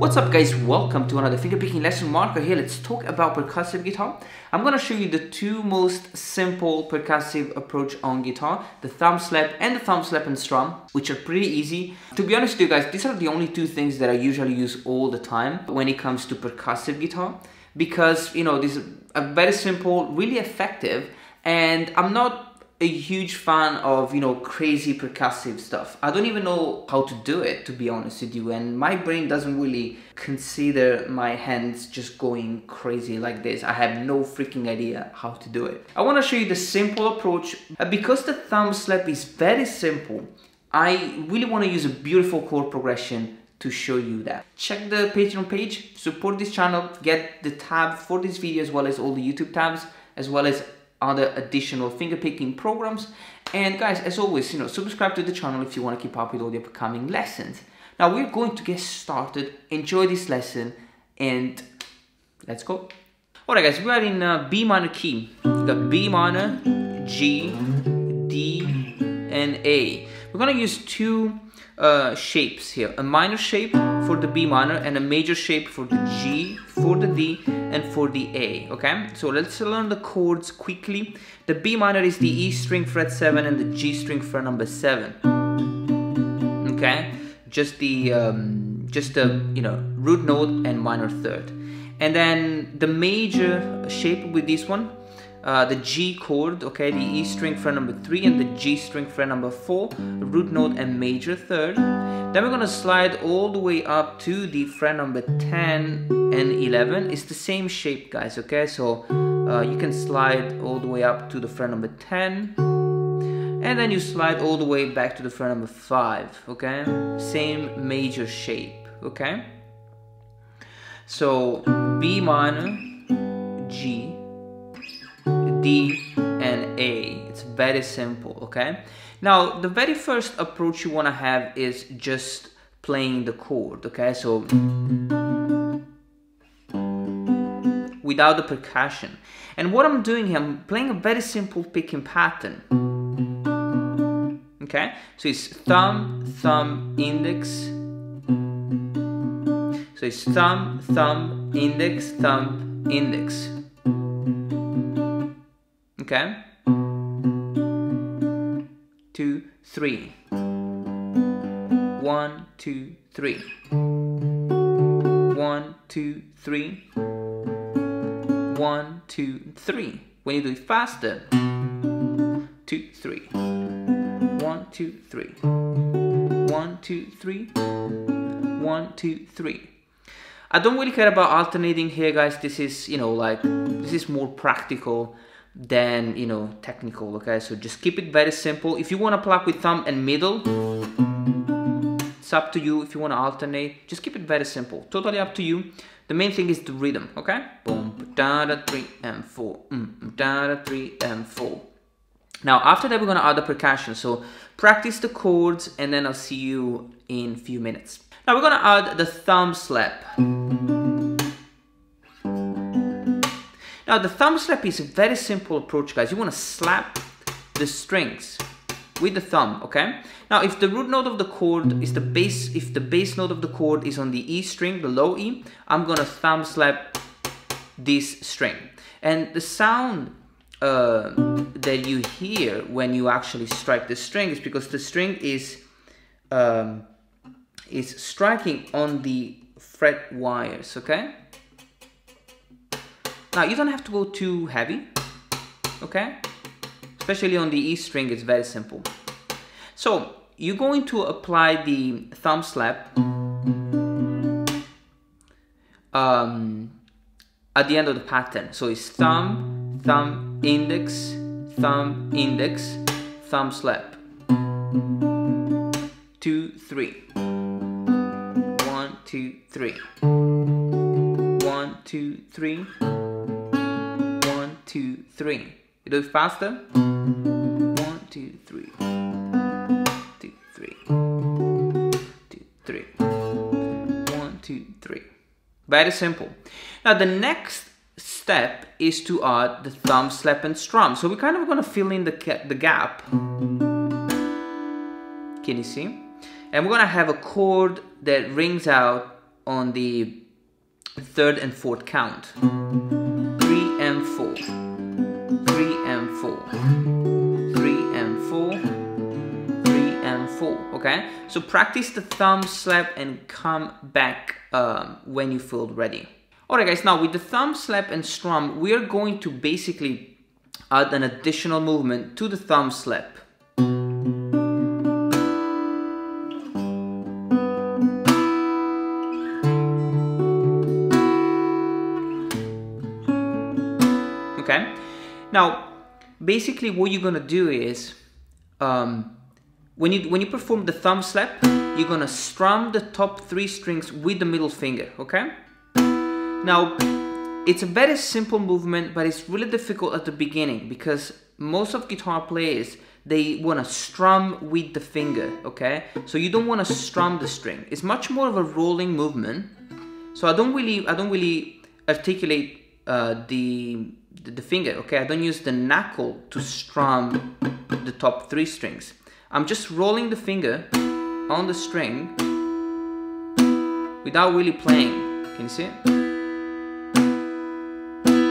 What's up guys, welcome to another fingerpicking lesson. Marco here. Let's talk about percussive guitar. I'm gonna show you the two most simple percussive approach on guitar, the thumb slap and the thumb slap and strum, which are pretty easy. To be honest with you guys, these are the only two things that I usually use all the time when it comes to percussive guitar, because you know, these are very simple, really effective, and I'm not a huge fan of, you know, crazy percussive stuff. I don't even know how to do it, to be honest with you, and my brain doesn't really consider my hands just going crazy like this. I have no freaking idea how to do it. I want to show you the simple approach. Because the thumb slap is very simple, I really want to use a beautiful chord progression to show you that. Check the Patreon page, support this channel, get the tab for this video as well as all the YouTube tabs, as well as other additional fingerpicking programs. And guys, as always, you know, subscribe to the channel if you want to keep up with all the upcoming lessons. Now we're going to get started. Enjoy this lesson and let's go. Alright guys, we are in B minor key. We got B minor, G, D, and A. We're gonna use two shapes here, a minor shape for the B minor and a major shape for the G, for the D, and for the A. Okay, so let's learn the chords quickly. The B minor is the E string fret 7 and the G string fret number 7. Okay, just the you know, root note and minor third. And then the major shape with this one, the G chord, okay, the E string fret number 3 and the G string fret number 4, root note and major third. Then we're gonna slide all the way up to the fret number 10 and 11. It's the same shape, guys, okay? So you can slide all the way up to the fret number 10, and then you slide all the way back to the fret number 5, okay? Same major shape, okay? So B minor, G, D, and A. It's very simple, okay? Now, the very first approach you want to have is just playing the chord, okay? So, without the percussion. And what I'm doing here, I'm playing a very simple picking pattern, okay? So it's thumb, thumb, index. So it's thumb, thumb, index, thumb, index. Okay, 2, 3, 1, 2, 3, 1, 2, 3, 1, 2, 3. When you do it faster, 2, 3, 1, 2, 3, 1, 2, 3, 1, 2, 3. I don't really care about alternating here, guys. This is, you know, like, this is more practical than, you know, technical, okay? So just keep it very simple. If you want to pluck with thumb and middle, it's up to you. If you want to alternate, just keep it very simple, totally up to you. The main thing is the rhythm, okay? Boom, da da 3 and 4, da da 3 and 4. Now after that we're gonna add the percussion, so practice the chords and then I'll see you in a few minutes. Now we're gonna add the thumb slap. Now the thumb slap is a very simple approach, guys. You want to slap the strings with the thumb, okay? Now if the root note of the chord is the bass, if the bass note of the chord is on the E string, the low E, I'm gonna thumb slap this string. And the sound that you hear when you actually strike the string is because the string is striking on the fret wires, okay? Now you don't have to go too heavy, okay? Especially on the E string, it's very simple. So you're going to apply the thumb slap at the end of the pattern. So it's thumb, thumb, index, thumb, index, thumb slap. 2, 3. 1, 2, 3. 1, 2, 3. 1, 2, 3. You do it faster. 1, 2, 3. 2, 3. 2, 3. 1, 2, 3. Very simple. Now the next step is to add the thumb slap and strum. So we're kind of going to fill in the gap. Can you see? And we're going to have a chord that rings out on the third and fourth count. 3 and 4, 3 and 4, 3 and 4, 3 and 4. Okay, so practice the thumb slap and come back when you feel ready. Alright guys, now with the thumb slap and strum, we are going to basically add an additional movement to the thumb slap. Okay, now basically what you're gonna do is when you perform the thumb slap, you're gonna strum the top 3 strings with the middle finger. Okay, now it's a very simple movement, but it's really difficult at the beginning because most of guitar players, they want to strum with the finger. Okay, so you don't want to strum the string. It's much more of a rolling movement, so I don't really articulate the finger. Okay, I don't use the knuckle to strum the top 3 strings. I'm just rolling the finger on the string without really playing. Can you see it?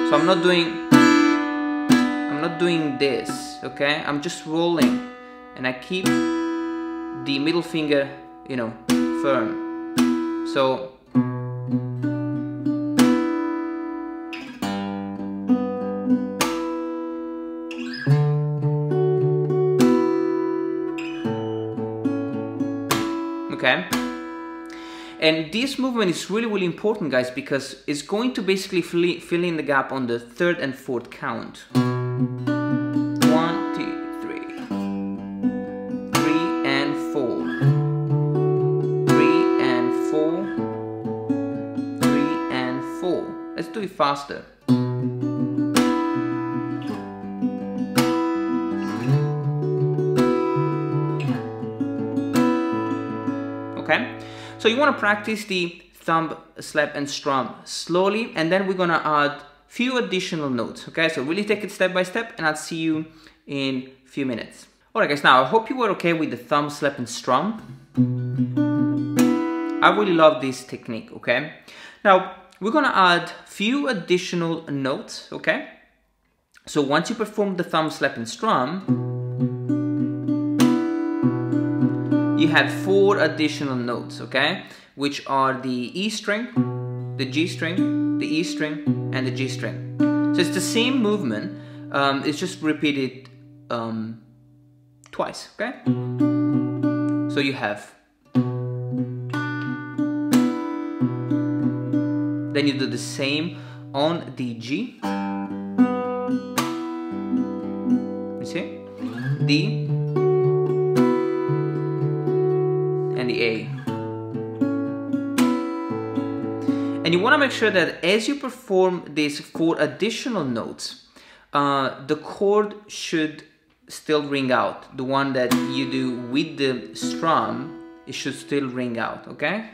So I'm not doing this, okay? I'm just rolling and I keep the middle finger, you know, firm. So okay. And this movement is really important, guys, because it's going to basically fill in the gap on the third and fourth count. 1, 2, 3. 3 and 4. 3 and 4. 3 and 4. Let's do it faster. Okay? So you want to practice the thumb slap and strum slowly, and then we're going to add few additional notes. Okay, so really take it step by step, and I'll see you in a few minutes. Alright guys, now I hope you were okay with the thumb slap and strum. I really love this technique. Okay, now we're going to add few additional notes. Okay, so once you perform the thumb slap and strum, you have 4 additional notes, okay, which are the E string, the G string, the E string, and the G string. So it's the same movement, it's just repeated twice, okay? So you have, then you do the same on the G, you see, D, and the A. And you want to make sure that as you perform these 4 additional notes, the chord should still ring out. The one that you do with the strum, it should still ring out, okay?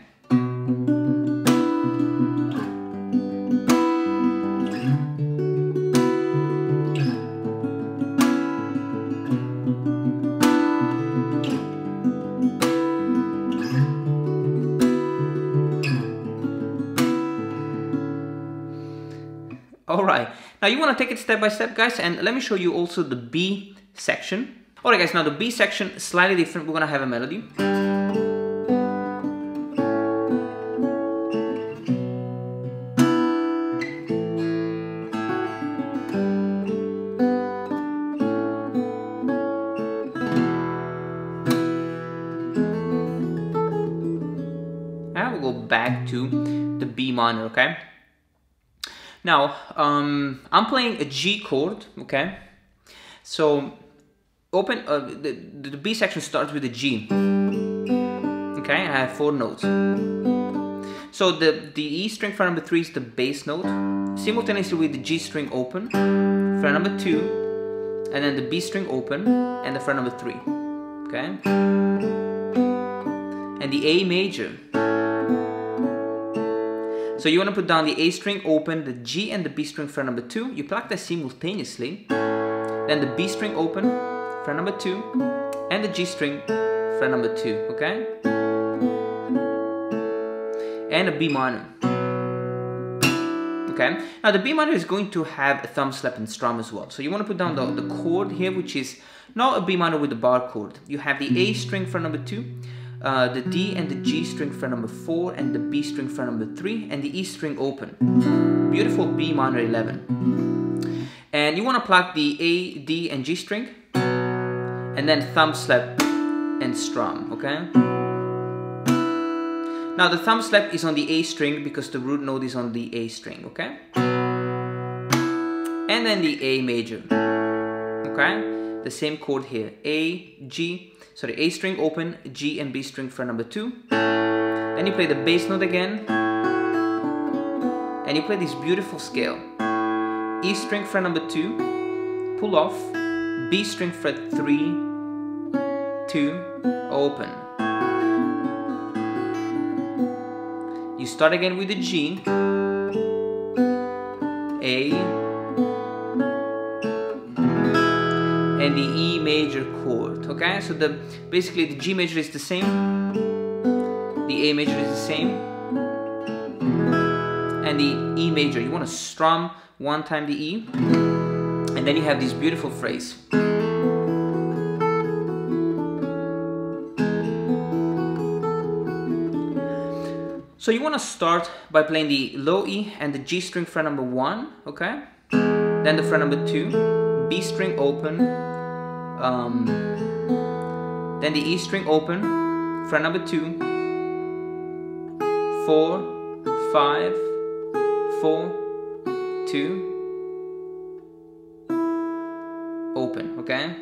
Alright, now you want to take it step by step, guys, and let me show you also the B section. Alright guys, now the B section is slightly different. We're going to have a melody. And we'll go back to the B minor, okay? Now, I'm playing a G chord, okay? So, open, the B section starts with a G, okay? And I have 4 notes. So, the E string fret number 3 is the bass note, simultaneously with the G string open, fret number 2, and then the B string open, and the fret number 3, okay? And the A major. So you want to put down the A string open, the G and the B string fret number 2. You pluck that simultaneously. Then the B string open, fret number 2, and the G string fret number 2, okay? and a B minor. Okay, now the B minor is going to have a thumb slap and strum as well. So you want to put down the chord here, which is not a B minor with the bar chord. You have the A string fret number 2, the D and the G string fret number 4, and the B string fret number 3, and the E string open. Beautiful B minor 11. And you want to plug the A, D, and G string, and then thumb slap and strum, okay? Now the thumb slap is on the A string because the root note is on the A string, okay? And then the A major, okay? The same chord here, A, string open, G and B string fret number 2. Then you play the bass note again, and you play this beautiful scale. E string fret number 2, pull off, B string fret 3, 2, open. You start again with the G, A, and the E major chord, okay? So basically the G major is the same, the A major is the same, and the E major, you want to strum one time the E, and then you have this beautiful phrase. So you want to start by playing the low E and the G string fret number 1, okay? Then the fret number 2, B string open, then the E string open, fret number 2, 4, 5, 4, 2, open, okay?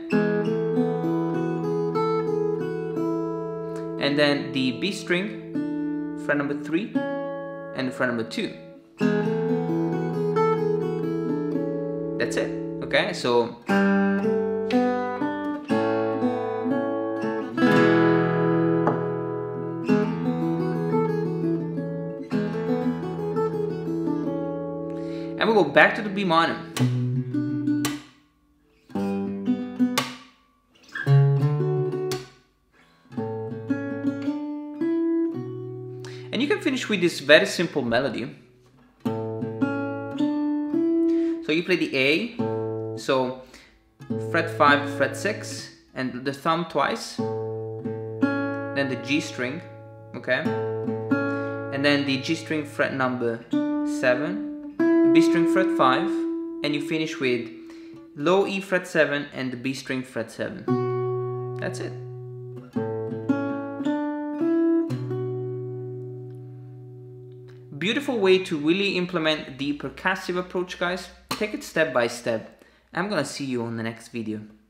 And then the B string, fret number 3, and the fret number 2. That's it, okay? So and we go back to the B minor. And you can finish with this very simple melody. So you play the A, so fret 5, fret 6, and the thumb twice, then the G string, okay? And then the G string fret number 7, B string fret 5, and you finish with low E fret 7 and the B string fret 7. That's it. Beautiful way to really implement the percussive approach, guys. Take it step by step. I'm gonna see you on the next video.